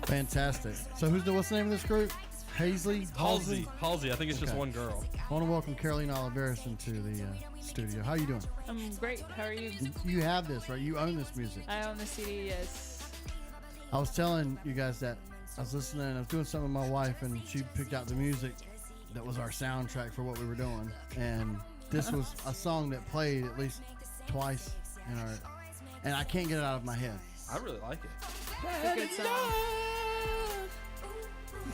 Fantastic. So what's the name of this group? Halsey? Halsey. I think it's just one girl. I want to welcome Carolina Oliveris into the studio. How are you doing? I'm great. How are you? You have this, right? You own this music. I own the CD, yes. I was telling you guys that I was listening, I was doing something with my wife, and she picked out the music that was our soundtrack for what we were doing. And this was a song that played at least twice in our, and I can't get it out of my head. I really like it. It's a good song.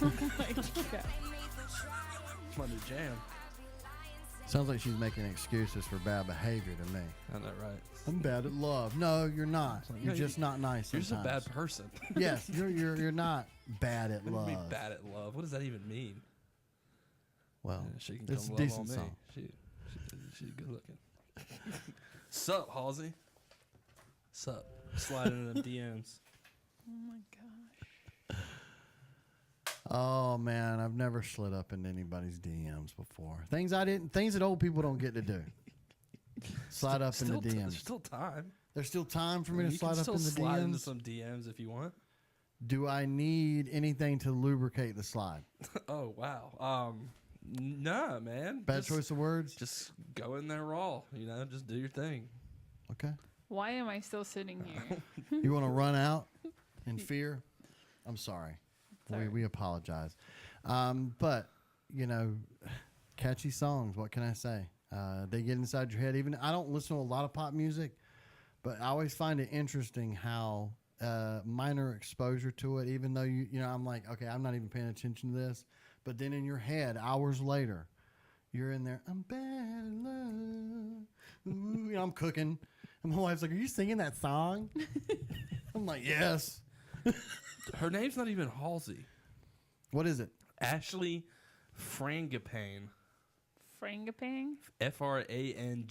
Oh my God. It's my new jam. Sounds like she's making excuses for bad behavior to me. Isn't that right? I'm bad at love. No, you're not. You're just not nice. You're just a sometimes. bad person. Yes, you're not bad at What love. do you mean bad at love? What does that even mean? Well, Yeah, she can it's come a love decent on me. song. She's good looking. Sup, Halsey? Sup? Slide into them DMs. Oh my gosh. Oh man, I've never slid up into anybody's DMs before. Things that old people don't get to do. Slide up into DMs. There's still time. There's still time for me to slide up in the slide into DMs. some DMs if you want. Do I need anything to lubricate the slide? Oh wow. Nah, man. Bad choice of words. Just go in there raw. Just do your thing. Okay. Why am I still sitting here? You want to run out in fear? I'm sorry. Sorry. We apologize. But, catchy songs, what can I say? They get inside your head. Even I don't listen to a lot of pop music, but I always find it interesting how minor exposure to it, even though I'm like, okay, I'm not even paying attention to this. But then in your head, hours later, you're in there, I'm bad in love. Ooh, I'm cooking. And my wife's like, are you singing that song? I'm like, yes. Her name's not even Halsey. What is it? Ashley Frangipane. Frangipane? Frangipane.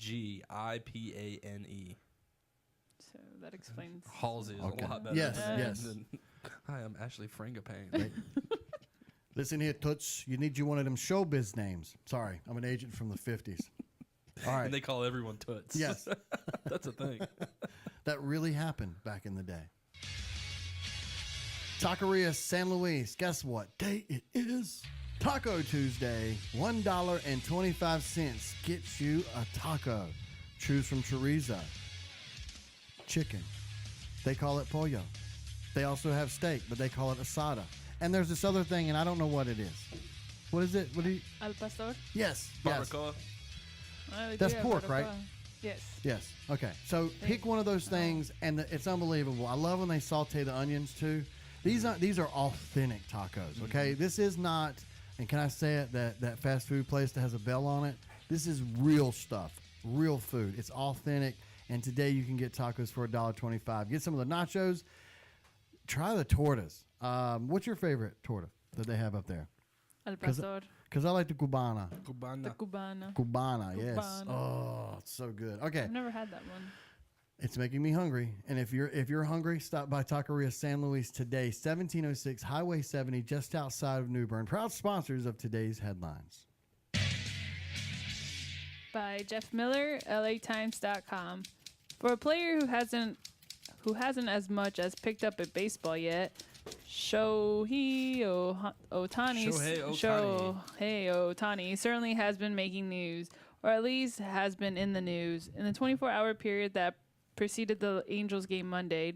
So that explains. Halsey is Okay. a lot better. Yes. Than, Hi, I'm Ashley Frangipane. Right. Listen here, Toots. You need one of them showbiz names. Sorry, I'm an agent from the 50s. All right. And they call everyone Toots. Yes. That's a thing. That really happened back in the day. Taqueria San Luis. Guess what day it is? Taco Tuesday. $1.25 gets you a taco. Choose from chorizo, chicken. They call it pollo. They also have steak, but they call it asada. And there's this other thing, and I don't know what it is. What is it? What do you? Al pastor? Yes. Barbacoa. That's pork, right? Yes. Yes. Okay. So pick one of those things, and it's unbelievable. I love when they saute the onions too. These are authentic tacos. Okay. Mm-hmm. This is not. And can I say it that fast food place that has a bell on it? This is real stuff, real food. It's authentic. And today you can get tacos for $1.25. Get some of the nachos. Try the tortas. What's your favorite torta that they have up there? Al pastor. Because I like the cubana. The Cubana. cubana. Cubana, yes. Cubana. Oh, it's so good. Okay. I've never had that one. It's making me hungry. And if you're hungry, stop by Taqueria San Luis today, 1706 Highway 70, just outside of New Bern. Proud sponsors of today's headlines. By Jeff Miller, LATimes.com. For a player who hasn't as much as picked up at baseball yet, Shohei Ohtani certainly has been making news, or at least has been in the news. In the 24-hour period that preceded the Angels game Monday,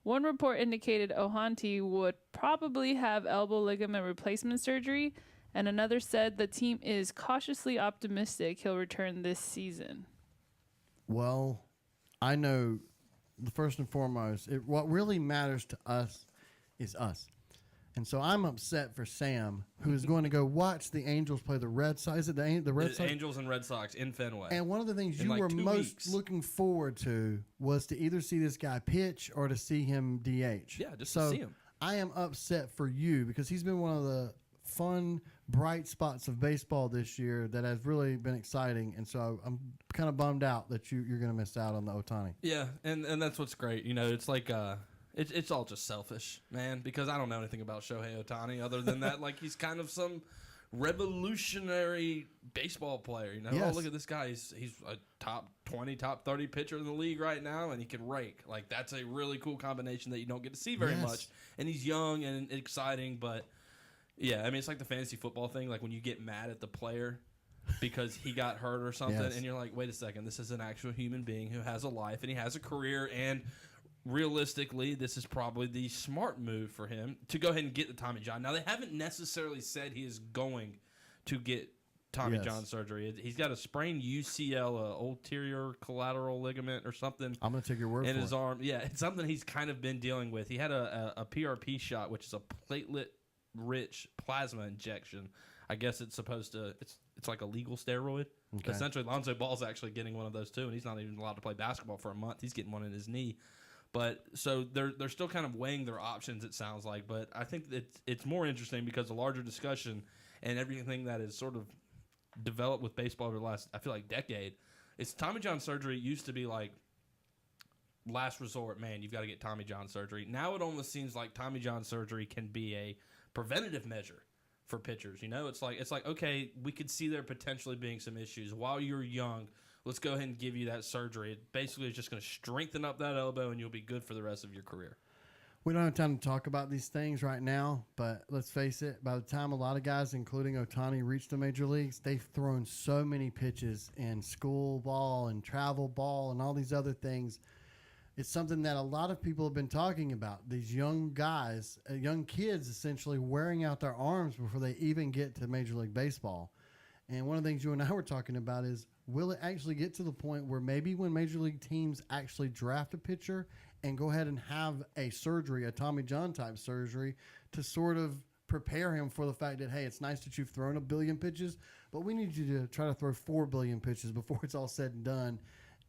one report indicated Ohtani would probably have elbow ligament replacement surgery, and another said the team is cautiously optimistic he'll return this season. Well, I know first and foremost, what really matters to us is us. And so I'm upset for Sam, who is going to go watch the Angels play the Red Sox. Is it the Red Sox? Angels and Red Sox in Fenway. And one of the things you were most looking forward to was to either see this guy pitch or to see him DH. Yeah, just to see him. I am upset for you because he's been one of the fun, bright spots of baseball this year that has really been exciting. And so I'm kind of bummed out that you're going to miss out on the Ohtani. Yeah, and that's what's great. It's like it's all just selfish, man, because I don't know anything about Shohei Ohtani other than that, like, he's kind of some revolutionary baseball player. You know, Yes. oh, look at this guy. He's a top 20, top 30 pitcher in the league right now, and he can rake. Like, that's a really cool combination that you don't get to see very Yes. much. And he's young and exciting, but yeah, I mean, it's like the fantasy football thing. Like when you get mad at the player because he got hurt or something, Yes. and you're like, wait a second, this is an actual human being who has a life and he has a career, and realistically, this is probably the smart move for him to go ahead and get the Tommy John. Now, they haven't necessarily said he is going to get Tommy Yes. John surgery. He's got a sprained UCL, ulterior collateral ligament or something I'm going to take your word in for his it. arm. Yeah, it's something he's kind of been dealing with. He had a PRP shot, which is a platelet-rich plasma injection. I guess it's supposed to. It's like a legal steroid. Okay. Essentially, Lonzo Ball's actually getting one of those too, and he's not even allowed to play basketball for a month. He's getting one in his knee. But so they're still kind of weighing their options, it sounds like. But I think that it's more interesting because the larger discussion and everything that is sort of developed with baseball over the last, I feel like, decade, is Tommy John surgery used to be like last resort. Man, you've got to get Tommy John surgery. Now it almost seems like Tommy John surgery can be a preventative measure for pitchers. You know, it's like okay, we could see there potentially being some issues while you're young. Let's go ahead and give you that surgery. It basically is just going to strengthen up that elbow, and you'll be good for the rest of your career. We don't have time to talk about these things right now, but let's face it, by the time a lot of guys, including Ohtani, reach the major leagues, they've thrown so many pitches in school ball and travel ball and all these other things. It's something that a lot of people have been talking about. These young guys, young kids essentially wearing out their arms before they even get to Major League Baseball. And one of the things you and I were talking about is, will it actually get to the point where maybe when Major League teams actually draft a pitcher and go ahead and have a surgery, a Tommy John type surgery, to sort of prepare him for the fact that, hey, it's nice that you've thrown 1 billion pitches, but we need you to try to throw 4 billion pitches before it's all said and done.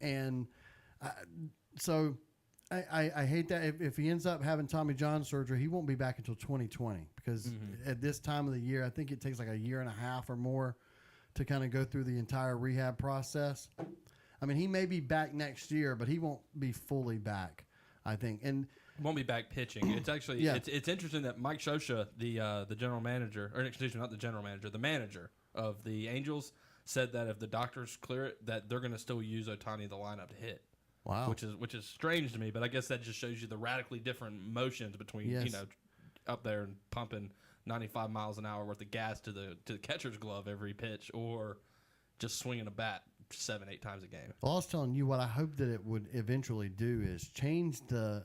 And so I hate that. If he ends up having Tommy John surgery, he won't be back until 2020 because at this time of the year, I think it takes like a year and a half or more to kind of go through the entire rehab process. I mean, he may be back next year, but he won't be fully back, I think. And Won't be back pitching. It's actually it's interesting that Mike Scioscia, the general manager, or excuse me, not the general manager, the manager of the Angels, said that if the doctors clear it, that they're going to still use Ohtani in the lineup to hit. wow, Which is strange to me, but I guess that just shows you the radically different motions between Yes. up there and pumping 95 miles an hour worth of gas to the catcher's glove every pitch, or just swinging a bat 7-8 times a game. Well, I was telling you what I hope that it would eventually do is change the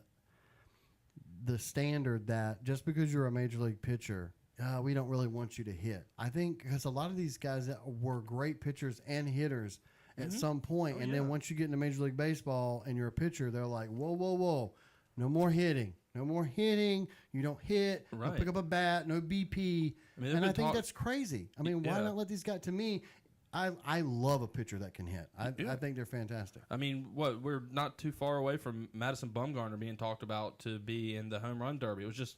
standard that just because you're a major league pitcher, we don't really want you to hit. I think because a lot of these guys that were great pitchers and hitters at some point, and then once you get into Major League Baseball and you're a pitcher, they're like, whoa, whoa, whoa, no more hitting. No more hitting. You don't hit. Right. Don't pick up a bat. No BP. I mean, and I think that's crazy. I mean, why Yeah. not let these guys? To me, I love a pitcher that can hit. I think they're fantastic. I mean, we're not too far away from Madison Bumgarner being talked about to be in the home run derby. It was just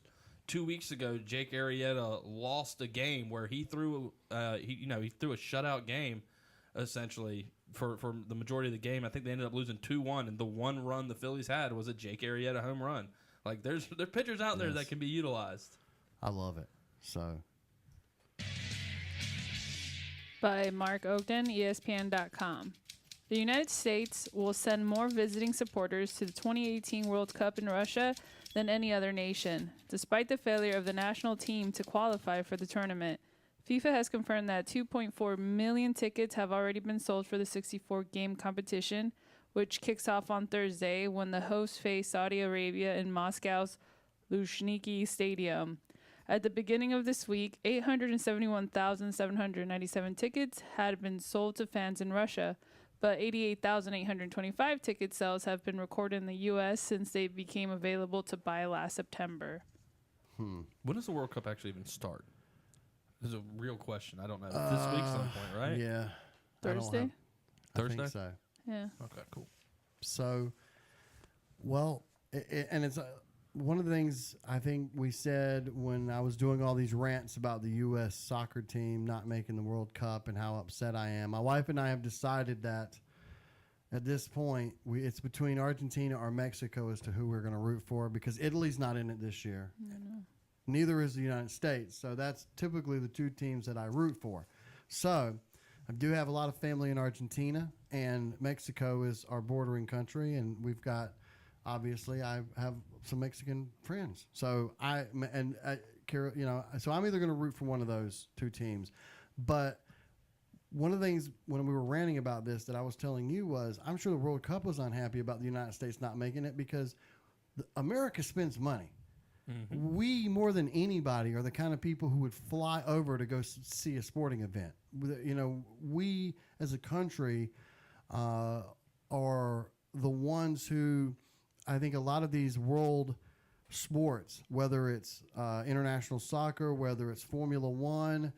2 weeks ago. Jake Arrieta lost a game where he threw he threw a shutout game essentially for the majority of the game. I think they ended up losing 2-1, and the one run the Phillies had was a Jake Arrieta home run. Like there are pitchers out there Yes. that can be utilized. I love it. So By Mark Ogden, ESPN.com. The United States will send more visiting supporters to the 2018 World Cup in Russia than any other nation, despite the failure of the national team to qualify for the tournament. FIFA has confirmed that 2.4 million tickets have already been sold for the 64-game competition, which kicks off on Thursday when the hosts face Saudi Arabia in Moscow's Luzhniki Stadium. At the beginning of this week, 871,797 tickets had been sold to fans in Russia, but 88,825 ticket sales have been recorded in the U.S. since they became available to buy last September. When does the World Cup actually even start? This is a real question. I don't know. This week some point, right? yeah, I don't Thursday? have- I Thursday? think so. Yeah. Okay, cool. So, well, and it's one of the things I think we said when I was doing all these rants about the U.S. soccer team not making the World Cup and how upset I am. My wife and I have decided that at this point, it's between Argentina or Mexico as to who we're going to root for because Italy's not in it this year. Neither is the United States. So that's typically the two teams that I root for. So I do have a lot of family in Argentina, and Mexico is our bordering country, and we've got, obviously, I have some Mexican friends. So so I'm either going to root for one of those two teams. But one of the things when we were ranting about this that I was telling you was, I'm sure the World Cup was unhappy about the United States not making it because America spends money. Mm-hmm. We, more than anybody, are the kind of people who would fly over to go see a sporting event. We as a country are the ones who, I think a lot of these world sports, whether it's international soccer, whether it's Formula One,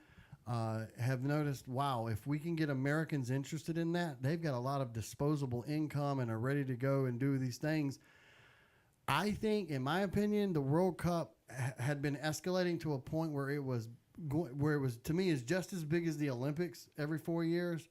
have noticed, wow, if we can get Americans interested in that, they've got a lot of disposable income and are ready to go and do these things. I think, in my opinion, the World Cup had been escalating to a point where it was to me is just as big as the Olympics every 4 years.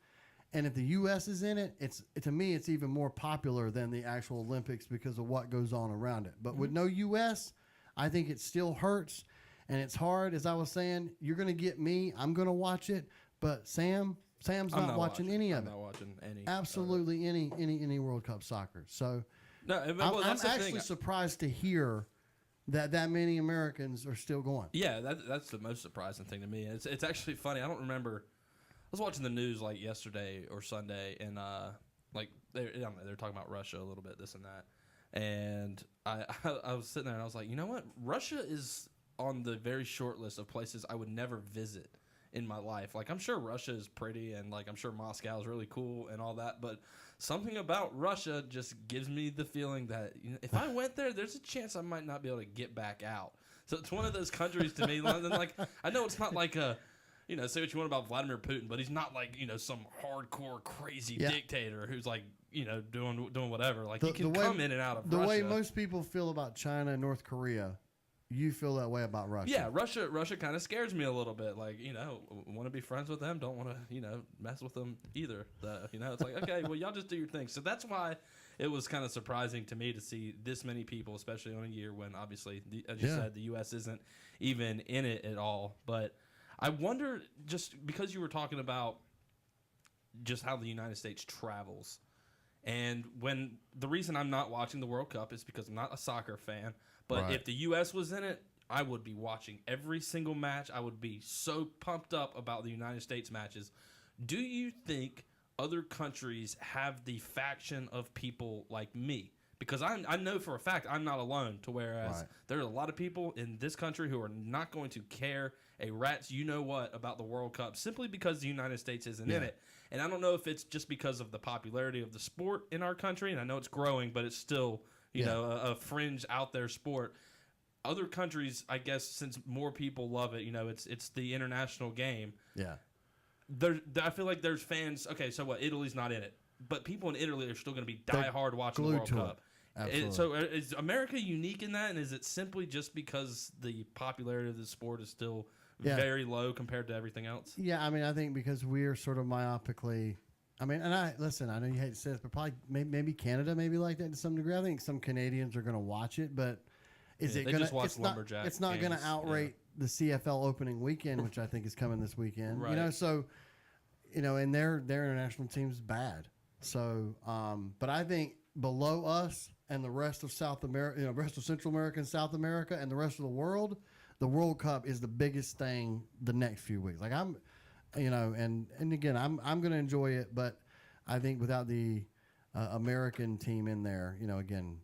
And if the U.S. is in it, to me it's even more popular than the actual Olympics because of what goes on around it. But with no U.S., I think it still hurts. And it's hard, as I was saying. You're going to get me. I'm going to watch it. But Sam's not watching any of it. I'm not watching any. Absolutely any World Cup soccer. So no, I'm actually surprised to hear that many Americans are still going. Yeah, that's the most surprising thing to me. It's actually funny. I don't remember. I was watching the news like yesterday or Sunday, and they're talking about Russia a little bit, this and that. And I was sitting there and I was like, you know what? Russia is on the very short list of places I would never visit in my life. Like, I'm sure Russia is pretty, and like I'm sure Moscow is really cool and all that, but something about Russia just gives me the feeling that if I went there, there's a chance I might not be able to get back out. So it's one of those countries to me. Like, I know it's not like a, say what you want about Vladimir Putin, but he's not like some hardcore crazy dictator who's like doing whatever. Like, he can come in and out of Russia. The way most people feel about China and North Korea, you feel that way about Russia. Yeah, Russia kind of scares me a little bit. Like, want to be friends with them, don't want to, mess with them either. It's like, okay, well, y'all just do your thing. So that's why it was kind of surprising to me to see this many people, especially on a year when, obviously, as you said, the U.S. isn't even in it at all. But I wonder, just because you were talking about just how the United States travels, and when the reason I'm not watching the World Cup is because I'm not a soccer fan. But if the U.S. was in it, I would be watching every single match. I would be so pumped up about the United States matches. Do you think other countries have the faction of people like me? Because I know for a fact I'm not alone, to whereas there are a lot of people in this country who are not going to care a rat's you-know-what about the World Cup simply because the United States isn't in it. And I don't know if it's just because of the popularity of the sport in our country, and I know it's growing, but it's still a fringe out there sport. Other countries, I guess, since more people love it, it's the international game. Yeah. I feel like there's fans. Okay, so what? Italy's not in it, but people in Italy are still going to be diehard watching the World Cup. Absolutely. So is America unique in that, and is it simply just because the popularity of the sport is still very low compared to everything else? Yeah, I mean, I think because we're sort of myopically. I mean, and I know you hate to say this, but probably maybe Canada maybe like that to some degree. I think some Canadians are going to watch it, but is it going to? It's not going to outrate the CFL opening weekend, which I think is coming this weekend. Right. And their international team's bad. So, but I think below us and the rest of South America, rest of Central America and South America and the rest of the World Cup is the biggest thing the next few weeks. Like and again, I'm going to enjoy it, but I think without the American team in there, again,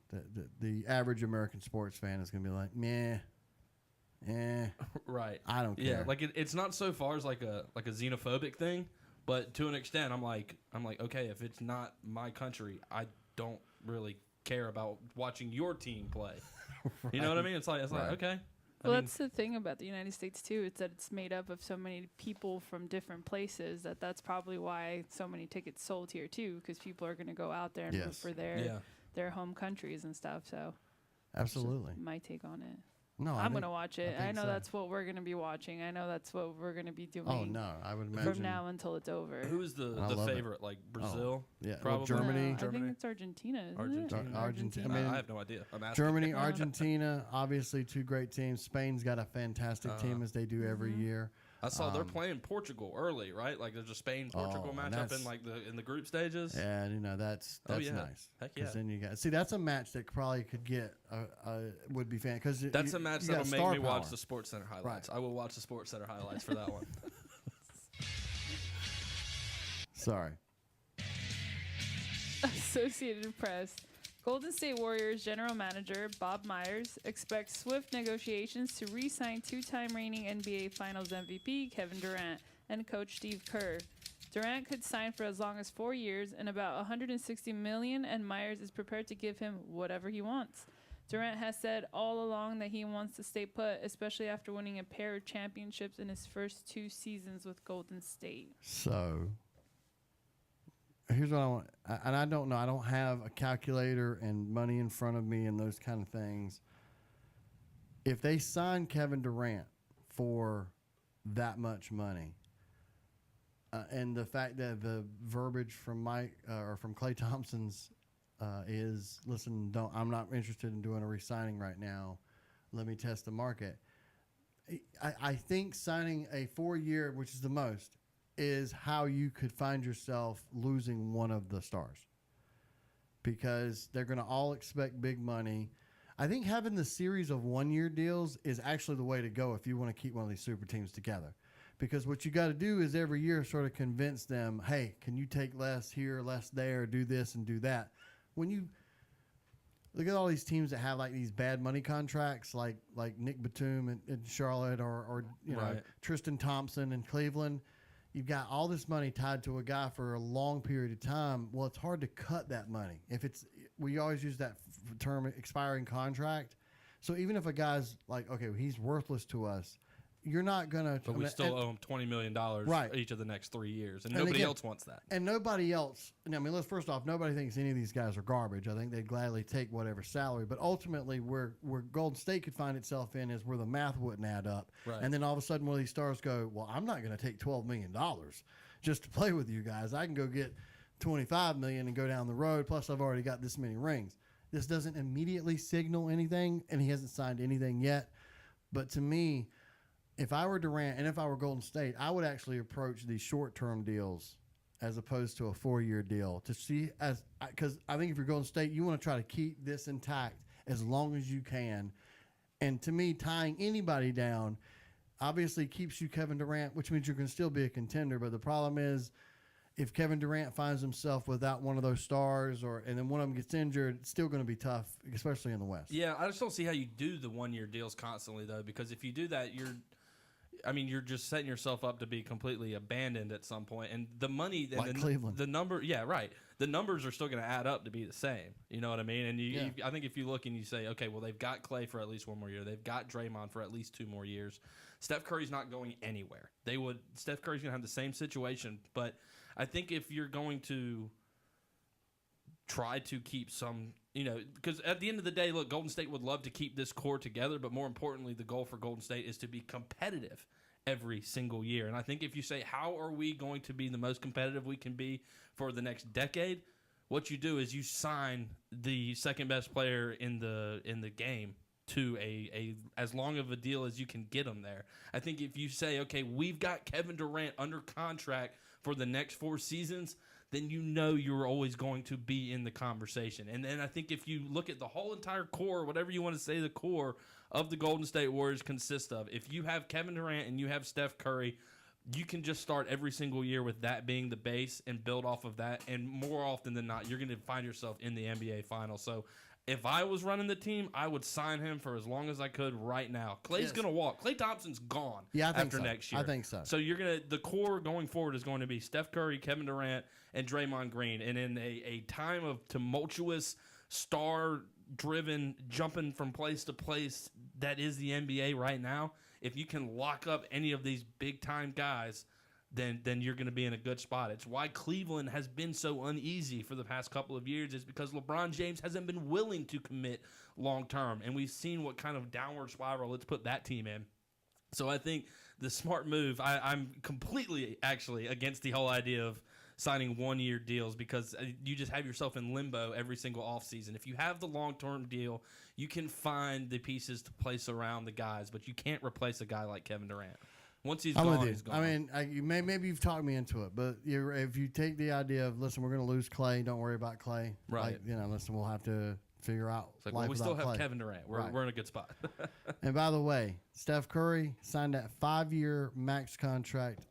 the average American sports fan is going to be like, meh, right? I don't care. Yeah, like it's not so far as like a xenophobic thing, but to an extent, I'm like, okay, if it's not my country, I don't really care about watching your team play. Right. You know what I mean? It's like okay. Well, that's the thing about the United States, too. It's that it's made up of so many people from different places that's probably why so many tickets sold here, too, because people are going to go out there and root for their home countries and stuff. So absolutely. my take on it. No, I'm going to watch it. I think know so. that's what we're going to be watching. I know that's what we're going to be doing. Oh no, I would imagine from now until it's over. Who is the I love it. favorite? Like Brazil? Yeah, well, Probably. Germany. No, I Germany. think it's Argentina. Isn't Argentina. It? Argentina. I I mean, have no idea. I'm asking. Germany, Argentina, obviously two great teams. Spain's got a fantastic team as they do every year. I saw they're playing Portugal early, right? Like there's a Spain-Portugal Oh, matchup in like the group stages. And that's yeah. nice. Heck Because yeah. then you got that's a match that probably could get would be fan because That's a match you that'll got make star me watch power. the Sports Center highlights. Right. I will watch the Sports Center highlights for that one. Sorry. Associated Press. Golden State Warriors general manager Bob Myers expects swift negotiations to re-sign two-time reigning NBA Finals MVP Kevin Durant and coach Steve Kerr. Durant could sign for as long as 4 years and about $160 million, and Myers is prepared to give him whatever he wants. Durant has said all along that he wants to stay put, especially after winning a pair of championships in his first 2 seasons with Golden State. So here's what I want, and I don't know. I don't have a calculator and money in front of me and those kind of things. If they sign Kevin Durant for that much money, and the fact that the verbiage from Mike or from Klay Thompson's is, listen, I'm not interested in doing a re-signing right now. Let me test the market. I think signing a 4-year, which is the most, is how you could find yourself losing one of the stars, because they're going to all expect big money. I think having the series of 1-year deals is actually the way to go if you want to keep one of these super teams together, because what you got to do is every year sort of convince them, hey, can you take less here, less there, do this and do that. When you look at all these teams that have like these bad money contracts, like Nick Batum in Charlotte, or you know, Right. Tristan Thompson in Cleveland, you've got all this money tied to a guy for a long period of time. Well, it's hard to cut that money. We always use that term, expiring contract. So even if a guy's like, okay, well, he's worthless to us, you're not gonna. But we still owe him $20 million Right. each of the next 3 years, and And nobody again- else wants that. And nobody else. I mean, first off, nobody thinks any of these guys are garbage. I think they'd gladly take whatever salary. But ultimately, where Golden State could find itself in is where the math wouldn't add up. Right. And then all of a sudden, one of these stars go, well, I'm not going to take $12 million just to play with you guys. I can go get $25 million and go down the road. Plus, I've already got this many rings. This doesn't immediately signal anything, and he hasn't signed anything yet. But to me, if I were Durant and if I were Golden State, I would actually approach these short-term deals as opposed to a 4-year deal to see, because I think if you're Golden State, you want to try to keep this intact as long as you can. And to me, tying anybody down obviously keeps you Kevin Durant, which means you're going to still be a contender. But the problem is, if Kevin Durant finds himself without one of those stars, and then one of them gets injured, it's still going to be tough, especially in the West. Yeah, I just don't see how you do the 1-year deals constantly, though, because if you do that, you're just setting yourself up to be completely abandoned at some point. And the money, and Like Cleveland. the number, yeah, right. The numbers are still going to add up to be the same. You know what I mean? And I think if you look and you say, okay, well, they've got Klay for at least 1 more year. They've got Draymond for at least 2 more years. Steph Curry's not going anywhere. Steph Curry's going to have the same situation. But I think if you're going to try to keep some, because at the end of the day, look, Golden State would love to keep this core together, but more importantly, the goal for Golden State is to be competitive every single year. And I think if you say, how are we going to be the most competitive we can be for the next decade, what you do is you sign the second best player in the game to a as long of a deal as you can get them there. I think if you say, okay, we've got Kevin Durant under contract for the next 4 seasons, then you're always going to be in the conversation. And then I think if you look at the whole entire core, whatever you want to say the core of the Golden State Warriors consists of, if you have Kevin Durant and you have Steph Curry, you can just start every single year with that being the base and build off of that. And more often than not, you're going to find yourself in the NBA Finals. So if I was running the team, I would sign him for as long as I could right now. Clay's going to walk. Klay Thompson's gone after next year. I think so. So the core going forward is going to be Steph Curry, Kevin Durant, and Draymond Green. And in a time of tumultuous, star-driven, jumping from place to place that is the NBA right now, if you can lock up any of these big-time guys, then you're going to be in a good spot. It's why Cleveland has been so uneasy for the past couple of years, is because LeBron James hasn't been willing to commit long term, and we've seen what kind of downward spiral it's put that team in. So I think the smart move, I'm completely actually against the whole idea of signing 1-year deals, because you just have yourself in limbo every single offseason. If you have the long-term deal, you can find the pieces to place around the guys, but you can't replace a guy like Kevin Durant. Once he's gone, he's gone. I mean, maybe you've talked me into it, but if you take the idea of, listen, we're going to lose Clay, don't worry about Clay. Right. Like, listen, we'll have to figure out It's like, life well, we still without have Clay. Kevin Durant. We're in a good spot. And by the way, Steph Curry signed that 5-year max contract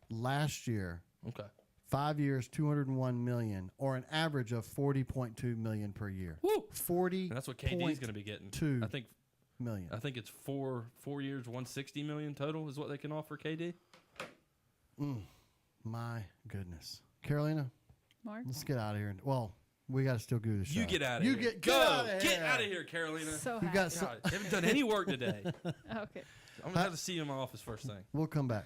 last year. Okay. 5 years, $201 million, or an average of $40.2 million per year. Woo! 40. And that's what KD's going to be getting. $2 I think million. I think it's 4 years, $160 million total is what they can offer KD. My goodness, Carolina, Mark? let's get out of here. Well, we got to still do the show. You get out of You here. get out of Get here. out of here, Carolina. So You happy. got God, you haven't done any work today. Okay. I'm going to have to see you in my office first thing. We'll come back.